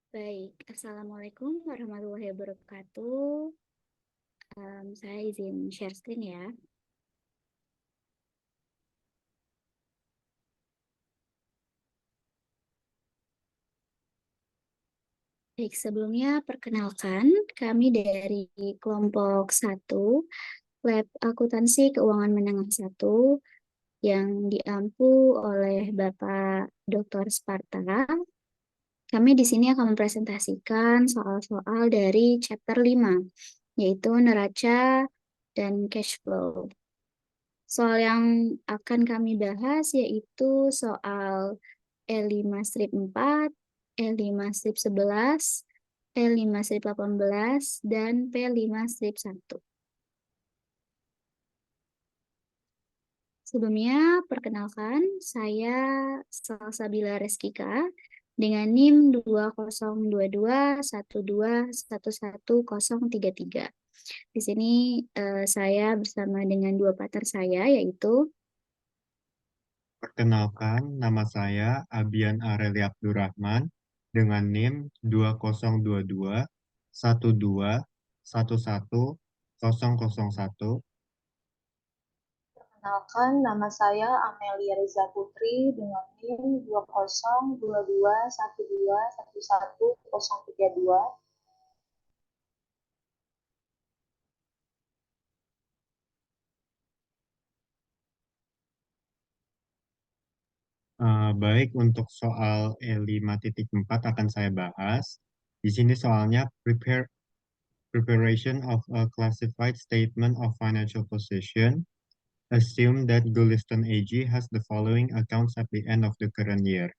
Baik, Assalamualaikum warahmatullahi wabarakatuh. Saya izin share screen ya. Baik, sebelumnya perkenalkan kami dari kelompok 1, Lab Akuntansi Keuangan Menengah 1, yang diampu oleh Bapak Dr. Sparta. Kami di sini akan mempresentasikan soal-soal dari chapter 5, yaitu neraca dan cash flow. Soal yang akan kami bahas yaitu soal E5 strip 4, E5 strip 11, E5 strip 18, dan P5 strip 1. Sebelumnya, perkenalkan, saya Salsabila Reskika dengan NIM 202212111033. Di sini saya bersama dengan dua partner saya, yaitu Perkenalkan, nama saya Abian Areli Abdurrahman dengan NIM 202212111001. Perkenalkan, nama saya Amelia Riza Putri dengan NIM 202212111032. Baik, untuk soal E5.4 akan saya bahas. Di sini soalnya preparation of a classified statement of financial position. Assume that Gulistan AG has the following accounts at the end of the current year.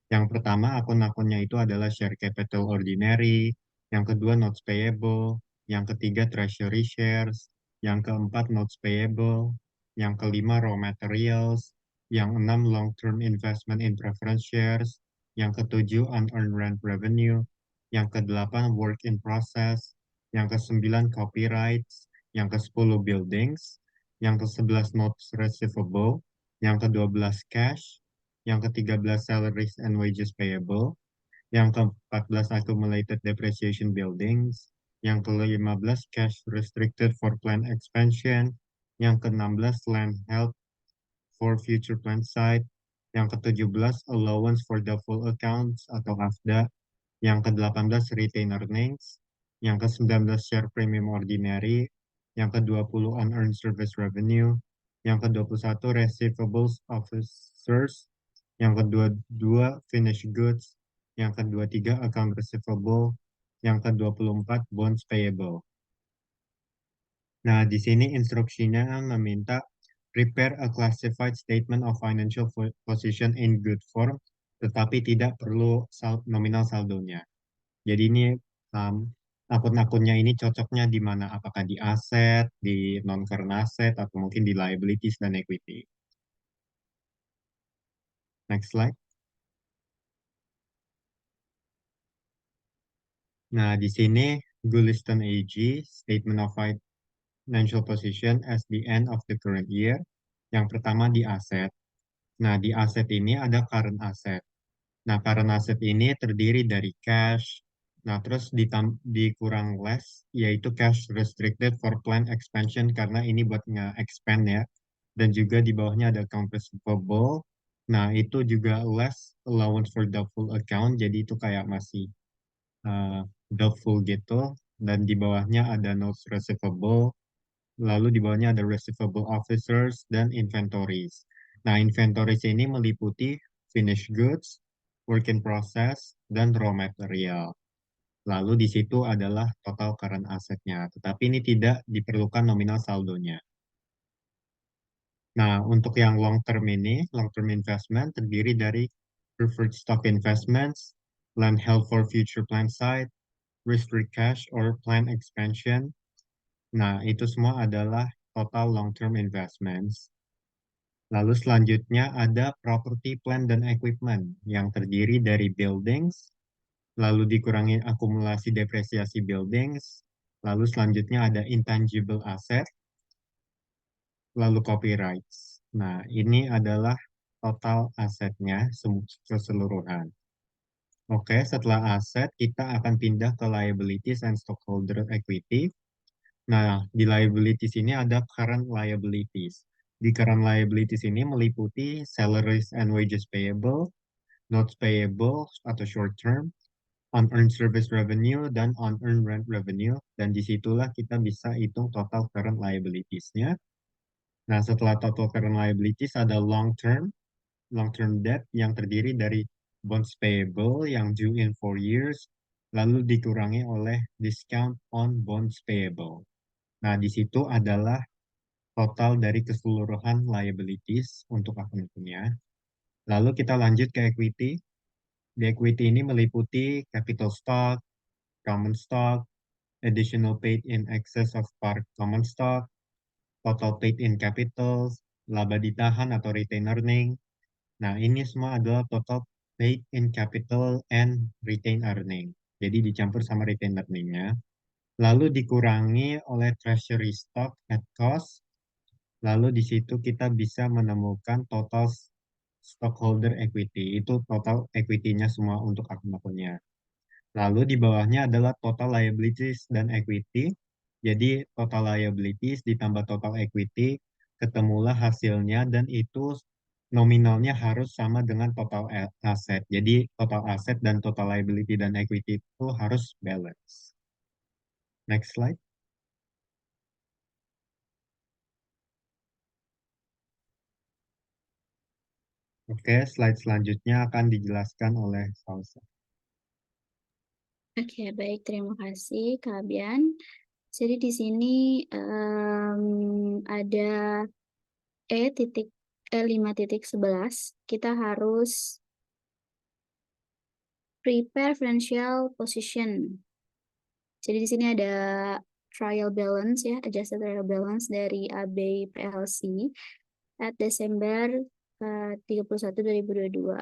Yang pertama, akun-akunnya itu adalah share capital ordinary, yang kedua notes payable, yang ketiga treasury shares, yang keempat notes payable, yang kelima raw materials, yang enam long-term investment in preference shares, yang ketujuh unearned rent revenue, yang kedelapan work in process, yang kesembilan copyrights, yang kesepuluh buildings, yang kesebelas notes receivable, yang kedua belas cash, yang ke-13 salaries and wages payable, yang ke-14 accumulated depreciation buildings, yang ke-15 cash restricted for planned expansion, yang ke-16 land held for future planned site, yang ke-17 allowance for doubtful accounts atau AFDA, yang ke-18 retained earnings, yang ke-19 share premium ordinary, yang ke-20 unearned service revenue, yang ke-21 receivables officers, yang kedua-dua finished goods, yang kedua-tiga account receivable, yang ke-24 bonds payable. Nah, di sini instruksinya meminta prepare a classified statement of financial position in good form, tetapi tidak perlu nominal saldonya. Jadi ini um, akun-akunnya ini cocoknya di mana? Apakah di aset, di non-current asset, atau mungkin di liabilities dan equity. Next slide. Nah, di sini Gulistan AG, Statement of Financial Position as the end of the current year. Yang pertama di aset. Nah, di aset ini ada current asset. Nah, current asset ini terdiri dari cash, nah terus dikurang less, yaitu cash restricted for planned expansion karena ini buat nge-expand ya. Dan juga di bawahnya ada account receivable. Nah, itu juga less allowance for doubtful account, jadi itu kayak masih uh, doubtful gitu. Dan di bawahnya ada notes receivable, lalu di bawahnya ada receivable officers dan inventories. Nah, inventories ini meliputi finished goods, work in process, dan raw material. Lalu di situ adalah total current assetnya, tetapi ini tidak diperlukan nominal saldonya. Nah, untuk yang long term ini, long term investment terdiri dari preferred stock investments, land held for future plant site, restrict cash or plan expansion. Nah, itu semua adalah total long term investments. Lalu selanjutnya ada property, plant, dan equipment yang terdiri dari buildings, lalu dikurangi akumulasi depresiasi buildings, lalu selanjutnya ada intangible asset, lalu copyrights. Nah, ini adalah total asetnya keseluruhan. Oke, setelah aset, kita akan pindah ke liabilities and stockholder equity. Nah, di liabilities ini ada current liabilities. Di current liabilities ini meliputi salaries and wages payable, notes payable atau short term, unearned service revenue, dan unearned rent revenue. Dan disitulah kita bisa hitung total current liabilities-nya. Nah, setelah total current liabilities ada long term debt yang terdiri dari bonds payable yang due in 4 years, lalu dikurangi oleh discount on bonds payable. Nah, di situ adalah total dari keseluruhan liabilities untuk akun-akunnya. Lalu kita lanjut ke equity. Di equity ini meliputi capital stock, common stock, additional paid in excess of par common stock, total paid in capital, laba ditahan atau retain earning. Nah, ini semua adalah total paid in capital and retain earning. Jadi dicampur sama retain earning-nya. Lalu dikurangi oleh treasury stock at cost. Lalu di situ kita bisa menemukan total stockholder equity. Itu total equity-nya semua untuk akun-akunnya. Lalu di bawahnya adalah total liabilities dan equity. Jadi total liabilities ditambah total equity, ketemulah hasilnya dan itu nominalnya harus sama dengan total aset. Jadi total aset dan total liability dan equity itu harus balance. Next slide. Oke, slide selanjutnya akan dijelaskan oleh Salsa. Oke, baik. Terima kasih, Kak Bian. Jadi di sini ada E.5.11. Kita harus prepare financial position. Jadi di sini ada trial balance ya, adjusted trial balance dari AB PLC at Desember 31 2022.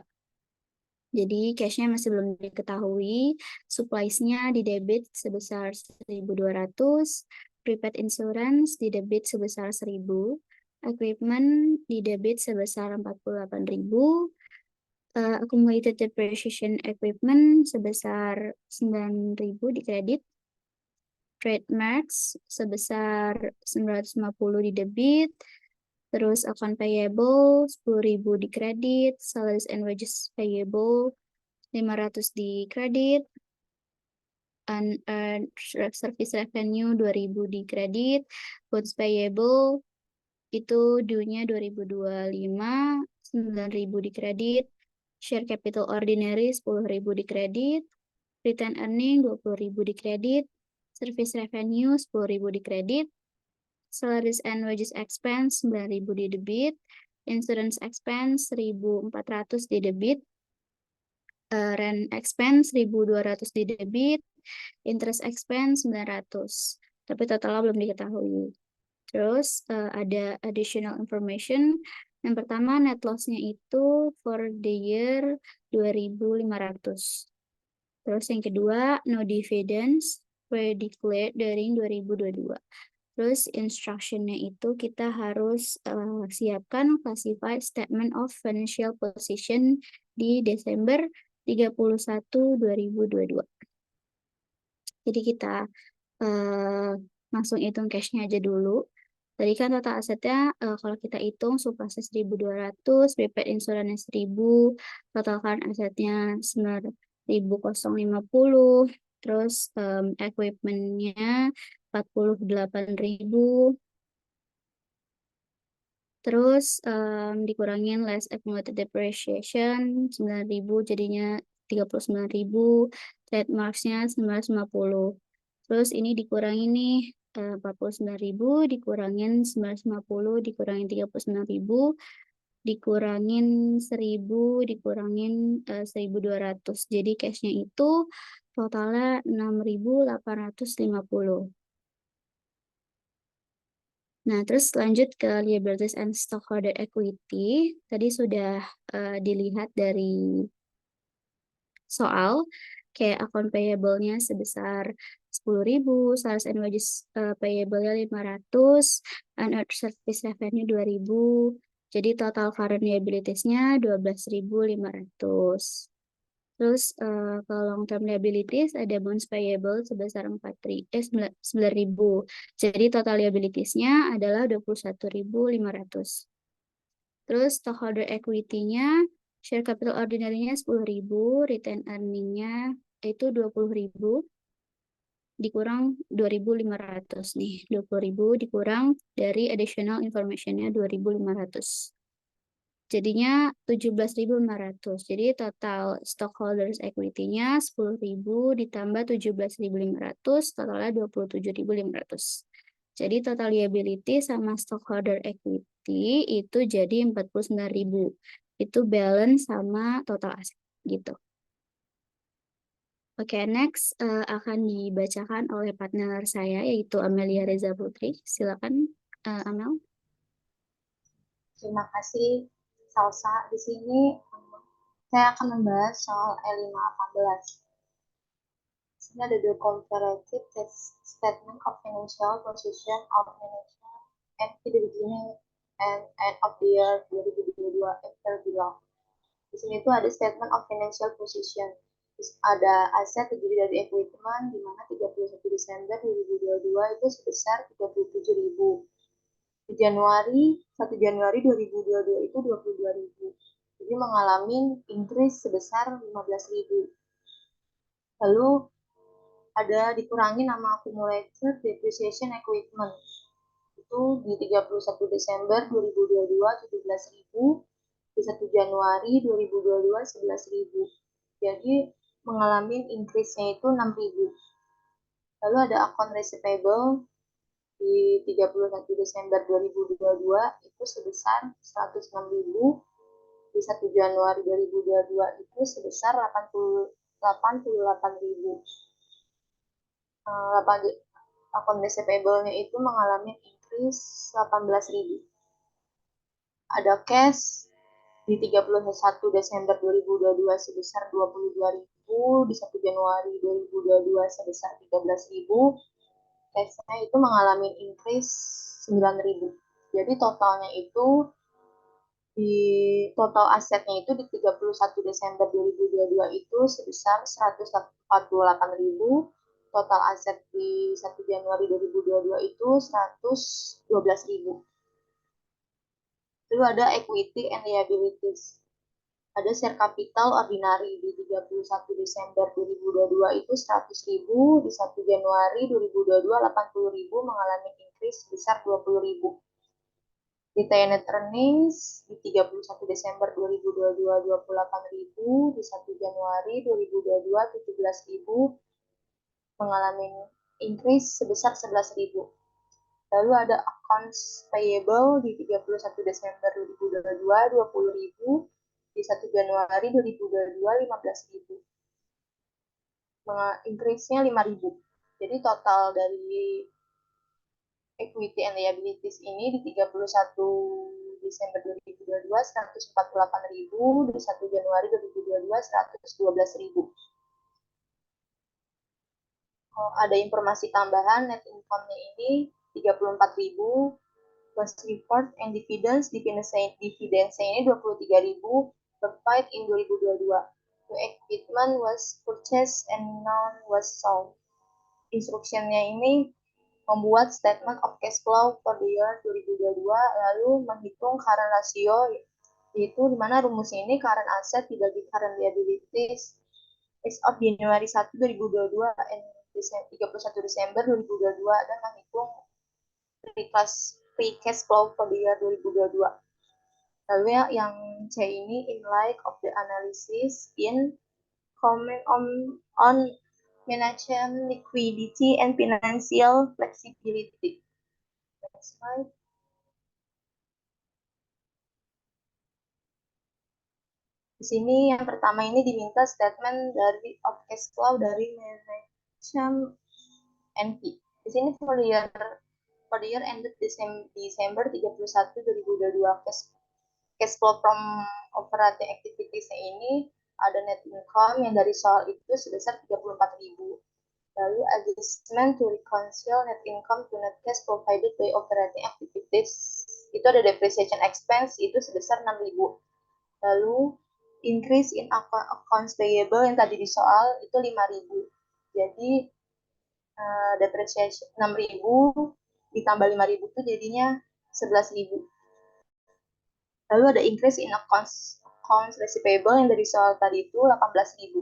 Jadi cashnya masih belum diketahui, supplies-nya di debit sebesar 1.200, prepaid insurance di debit sebesar 1.000, equipment di debit sebesar 48.000, accumulated depreciation equipment sebesar 9.000 di kredit, trademarks sebesar 950 di debit, terus account payable 10.000 di kredit, salaries and wages payable 500 di kredit, unearned service revenue 2.000 di kredit, bonds payable itu due-nya 2025, 9.000 di kredit, share capital ordinary 10.000 di kredit, return earning 20.000 di kredit, service revenue 10.000 di kredit, salaries and wages expense 9.000 di debit, insurance expense 1.400 di debit, rent expense 1.200 di debit, interest expense 900. Tapi totalnya belum diketahui. Terus ada additional information. Yang pertama net loss-nya itu for the year 2.500. Terus yang kedua no dividends were declared during 2022. Terus instruction-nya itu kita harus siapkan classified statement of financial position di Desember 31 2022. Jadi kita langsung hitung cash-nya aja dulu. Tadi kan total asetnya kalau kita hitung surplusnya 1.200, prepaid insurance 1.000, total current asetnya 9.050, terus equipment-nya 48.000, terus dikurangin less accumulated depreciation 9.000 jadinya 39.000, trademarks-nya 950. Terus ini dikurangi nih 49.000 dikurangin 950 dikurangin 39.000 dikurangin 1.000 dikurangin 1.200. Jadi cashnya itu totalnya 6.850. Nah, terus lanjut ke liabilities and stockholder equity. Tadi sudah dilihat dari soal, kayak account payable-nya sebesar 10.000, salaries and wages payable-nya 500, unearned service revenue 2.000. Jadi total current liabilities-nya 12.500. Terus kalau long term liabilities ada bonds payable sebesar 9.000. Jadi total liabilitiesnya adalah 21.500. Terus stockholder equity-nya, share capital ordinary-nya 10.000, retain earning-nya itu 20.000, dikurang 2.500 nih. 20.000 dikurang dari additional information-nya 2.500. Jadinya 17.500. Jadi total stockholders equity-nya 10.000 ditambah 17.500, totalnya 27.500. Jadi total liability sama stockholder equity itu jadi 49.000. Itu balance sama total aset gitu. Oke, next akan dibacakan oleh partner saya yaitu Amelia Reza Putri. Silakan Amel. Terima kasih, Salsa. Di sini saya akan membahas soal E518. Di sini ada the comparative statement of financial position of management at the beginning and end of the year 2022 after below. Di sini tuh ada statement of financial position. Terus ada aset terdiri dari equipment di mana 31 Desember 2022 itu sebesar 37.000. Di Januari 1 Januari 2022 itu 22.000. Jadi mengalami increase sebesar 15.000. Lalu ada dikurangi nama accumulated depreciation equipment. Itu di 31 Desember 2022 17.000, di 1 Januari 2022 11.000. Jadi mengalami increase-nya itu 6.000. Lalu ada account receivable di 31 Desember 2022 itu sebesar 106.000, di 1 Januari 2022 itu sebesar 88.000. Akun receivable-nya itu mengalami increase 18.000. Ada cash di 31 Desember 2022 sebesar 22.000, di 1 Januari 2022 sebesar 13.000. Cashnya itu mengalami increase 9.000. Jadi totalnya itu di total asetnya itu di 31 Desember 2022 itu sebesar 148.000. Total aset di 1 Januari 2022 itu 112.000. Lalu ada equity and liabilities. Ada share capital ordinary di 31 Desember 2022 itu 100.000, di 1 Januari 2022 80.000 mengalami increase sebesar 20.000. Retained earnings di 31 Desember 2022 28.000, di 1 Januari 2022 17.000 mengalami increase sebesar 11.000. Lalu ada accounts payable di 31 Desember 2022 20.000, di 1 Januari 2022 15.000. Increase-nya 5.000. Jadi total dari equity and liabilities ini di 31 Desember 2022 148.000, di 1 Januari 2022 112.000. Ada informasi tambahan, net income-nya ini 34.000, was report and dividends ini 23.000 paid in 2022. The equipment was purchased and none was sold. Instruksinya ini membuat statement of cash flow for the year 2022 lalu menghitung current ratio, yaitu di mana rumusnya ini current asset dibagi current liabilities as of Januari 1 2022 and 31 Desember 2022 dan menghitung free cash flow for the year 2022. Lalu yang C ini in light of the analysis in comment on management liquidity and financial flexibility. Next slide. Di sini yang pertama ini diminta statement dari of cash flow dari management NP. Di sini for the year ended December 31 2022 cash flow from operating activities ini ada net income yang dari soal itu sebesar 34.000. Lalu adjustment to reconcile net income to net cash provided by operating activities itu ada depreciation expense itu sebesar 6.000. Lalu increase in accounts payable yang tadi di soal itu 5.000. Jadi depreciation 6.000 ditambah 5.000 itu jadinya 11.000. Lalu ada increase in accounts receivable yang dari soal tadi itu 18.000.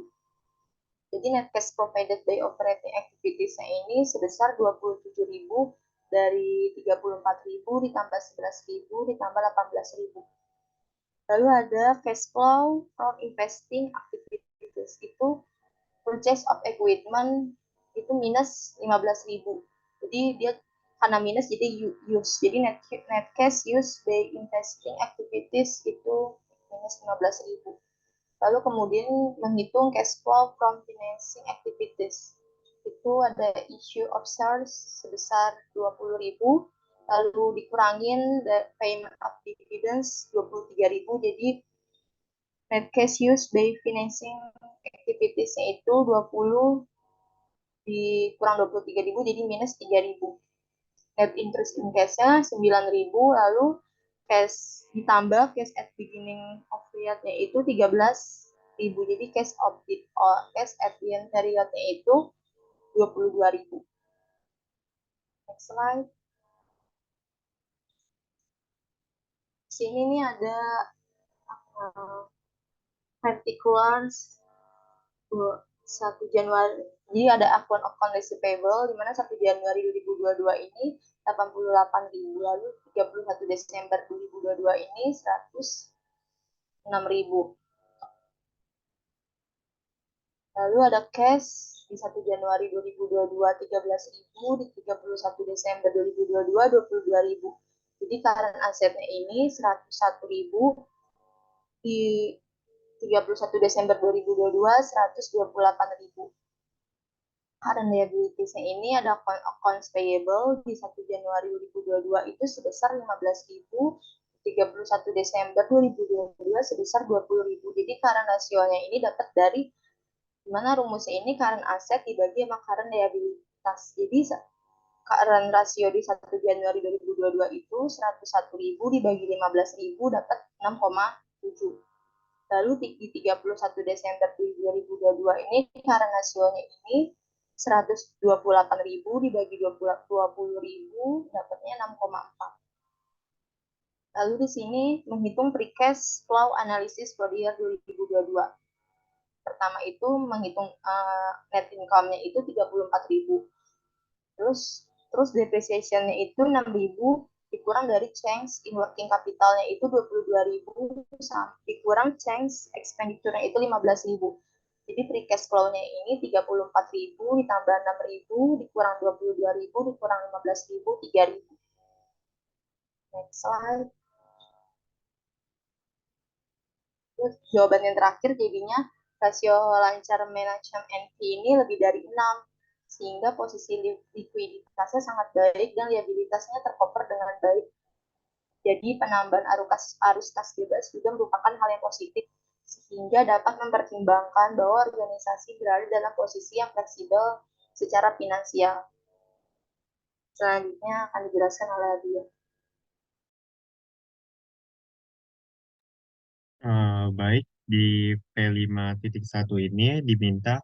Jadi net cash provided by operating activities-nya ini sebesar 27.000 dari 34.000 ditambah 11.000 ditambah 18.000. Lalu ada cash flow from investing activities itu purchase of equipment itu minus 15.000. Jadi dia karena minus jadi use. Jadi net cash use by investing activities itu minus 15.000. Lalu kemudian menghitung cash flow from financing activities. Itu ada issue of shares sebesar 20.000, lalu dikurangin the payment of dividends 23.000, jadi net cash use by financing activities-nya itu 20 dikurang 23.000 jadi minus 3.000. Net interest in cash-nya 9.000, lalu cash ditambah cash at beginning of period-nya itu 13.000. Jadi cash at the end period-nya itu 22.000. Next slide. Sini nih ada particulars 1 Januari. Jadi ada akun-akun receivable di mana 1 Januari 2022 ini 88.000, lalu 31 Desember 2022 ini 106.000. Lalu ada cash di 1 Januari 2022 13.000, di 31 Desember 2022 22.000. Jadi current asetnya ini 101.000, di 31 Desember 2022 128.000. Current liabilities-nya ini ada accounts payable di 1 Januari 2022 itu sebesar 15.000, 31 Desember 2022 sebesar 20.000. Jadi current rasionya ini dapat dari dimana rumusnya ini current asset dibagi sama current liabilitas. Jadi current rasio di 1 Januari 2022 itu 101.000 dibagi 15.000 dapat 6,7. Lalu di 31 Desember 2022 ini current rasionya ini 128.000 dibagi 20.000 dapatnya 6,4. Lalu di sini menghitung free cash flow analysis for year 2022. Pertama itu menghitung net income-nya itu 34.000. Terus depreciation-nya itu 6.000 dikurang dari change in working capital-nya itu 22.000 dikurang change expenditure-nya itu 15.000. Jadi free cash flow-nya ini 34.000 ditambah 6.000 dikurang 22.000 dikurang 15.000 3.000. Next slide. Terus jawaban yang terakhir jadinya rasio lancar manajemen NP ini lebih dari 6, sehingga posisi likuiditasnya sangat baik dan liabilitasnya tercover dengan baik. Jadi penambahan arus kas bebas juga merupakan hal yang positif, sehingga dapat mempertimbangkan bahwa organisasi berada dalam posisi yang fleksibel secara finansial. Selanjutnya akan dijelaskan oleh Adia. Baik, di P5.1 ini diminta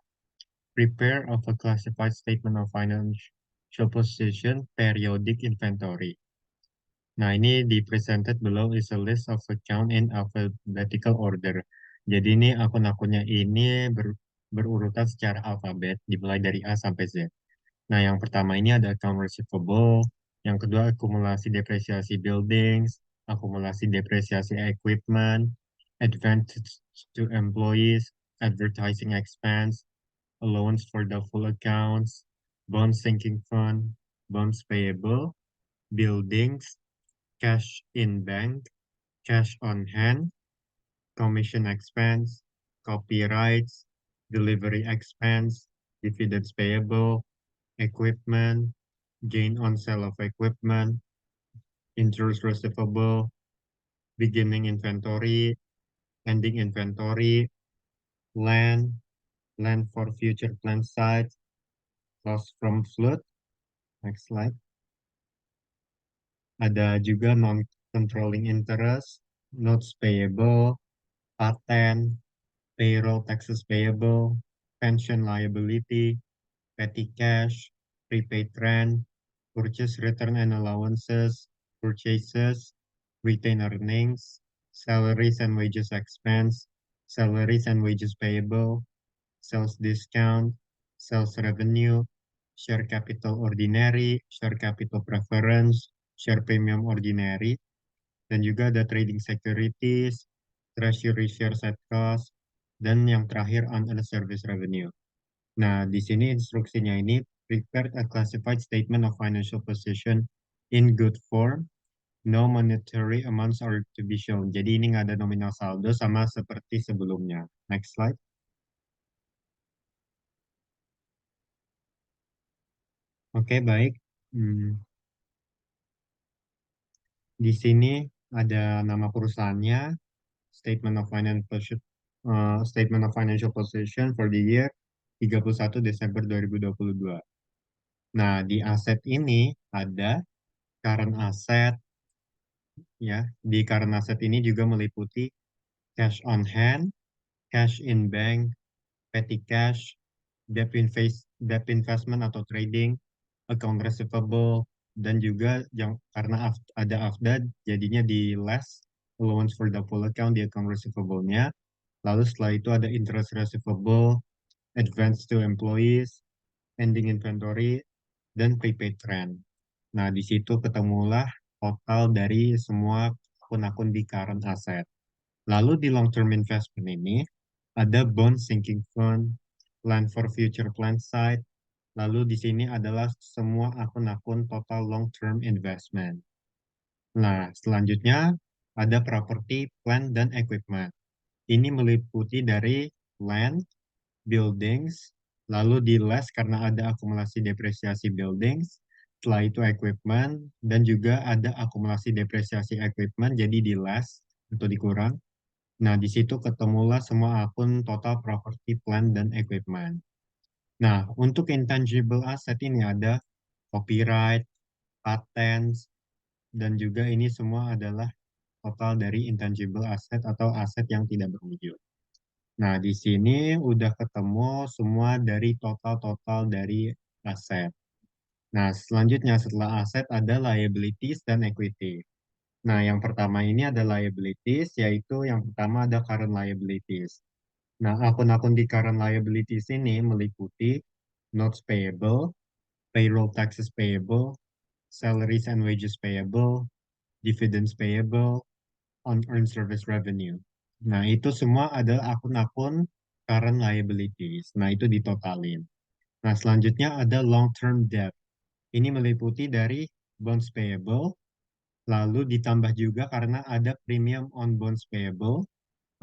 prepare of a classified statement of financial position periodic inventory. Nah, ini di presented below is a list of account in alphabetical order. Jadi ini akun-akunnya ini berurutan secara alfabet, dimulai dari A sampai Z. Nah, yang pertama ini ada account receivable, yang kedua akumulasi depresiasi buildings, akumulasi depresiasi equipment, advance to employees, advertising expense, allowance for doubtful accounts, bond sinking fund, bonds payable, buildings, cash in bank, cash on hand, commission expense, copyrights, delivery expense, dividends payable, equipment, gain on sale of equipment, interest receivable, beginning inventory, ending inventory, land, land for future plant sites, loss from flood. Next slide. Ada juga non-controlling interest, notes payable, patent, payroll taxes payable, pension liability, petty cash, prepaid rent, purchase return and allowances, purchases, retained earnings, salaries and wages expense, salaries and wages payable, sales discount, sales revenue, share capital ordinary, share capital preference, share premium ordinary, dan juga ada trading securities, treasury shares at cost, dan yang terakhir unearned service revenue. Nah, di sini instruksinya ini prepare a classified statement of financial position in good form. No monetary amounts are to be shown. Jadi ini nggak ada nominal saldo sama seperti sebelumnya. Next slide. Oke, baik. Di sini ada nama perusahaannya, Statement of Financial Position for the year 31 Desember 2022. Nah, di aset ini ada current asset, ya. Di current asset ini juga meliputi cash on hand, cash in bank, petty cash, debt investment atau trading, account receivable, dan juga yang karena ada AFDA jadinya di less allowance for doubtful account di account receivable-nya. Lalu setelah itu ada interest receivable, advance to employees, ending inventory, dan prepaid rent. Nah, di situ ketemulah total dari semua akun-akun di current asset. Lalu di long term investment ini ada bond sinking fund, land for future plan site. Lalu di sini adalah semua akun-akun total long term investment. Nah, selanjutnya ada property, plant, dan equipment. Ini meliputi dari land, buildings, lalu di less karena ada akumulasi depresiasi buildings, setelah itu equipment, dan juga ada akumulasi depresiasi equipment, jadi di less atau dikurang. Nah, di situ ketemulah semua akun total property, plant, dan equipment. Nah, untuk intangible asset ini ada copyright, patents, dan juga ini semua adalah total dari intangible asset atau aset yang tidak berwujud. Nah, di sini udah ketemu semua dari total-total dari aset. Nah, selanjutnya setelah aset ada liabilities dan equity. Nah, yang pertama ini ada liabilities, yaitu yang pertama ada current liabilities. Nah, akun-akun di current liabilities ini meliputi notes payable, payroll taxes payable, salaries and wages payable, dividends payable, unearned service revenue. Nah, itu semua adalah akun-akun current liabilities. Nah, itu ditotalin. Nah, selanjutnya ada long-term debt. Ini meliputi dari bonds payable, lalu ditambah juga karena ada premium on bonds payable,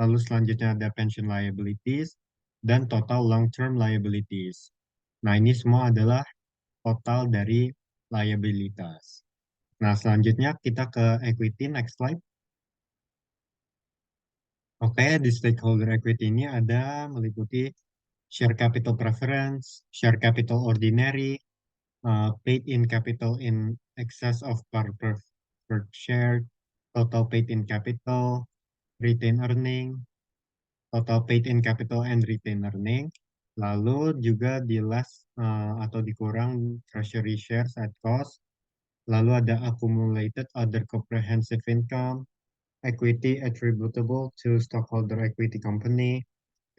lalu selanjutnya ada pension liabilities, dan total long-term liabilities. Nah, ini semua adalah total dari liabilitas. Nah, selanjutnya kita ke equity, next slide. Oke, di stakeholder equity ini ada meliputi share capital preference, share capital ordinary, paid in capital in excess of par per share, total paid in capital, retain earning, total paid in capital and retain earning, lalu juga di less atau dikurang treasury shares at cost, lalu ada accumulated other comprehensive income, equity attributable to stockholder equity company,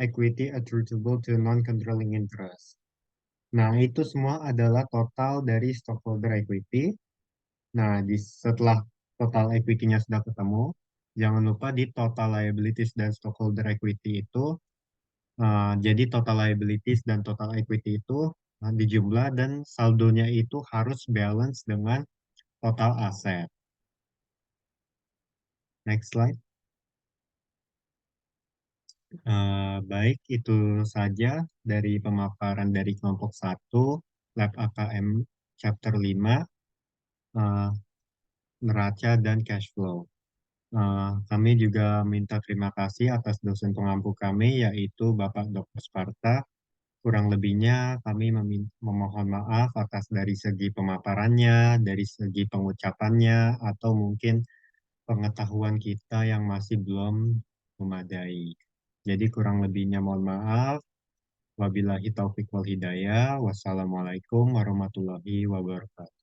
equity attributable to non-controlling interest. Nah, itu semua adalah total dari stockholder equity. Nah, setelah total equity-nya sudah ketemu, jangan lupa di total liabilities dan stockholder equity itu, jadi total liabilities dan total equity itu dijumlah dan saldonya itu harus balance dengan total aset. Next slide. Baik, itu saja dari pemaparan dari kelompok 1, Lab AKM Chapter 5, neraca dan cash flow. Kami juga minta terima kasih atas dosen pengampu kami, yaitu Bapak Dr. Sparta. Kurang lebihnya kami memohon maaf atas dari segi pemaparannya, dari segi pengucapannya, atau mungkin pengetahuan kita yang masih belum memadai. Jadi kurang lebihnya mohon maaf. Wabillahi taufiq wal hidayah. Wassalamualaikum warahmatullahi wabarakatuh.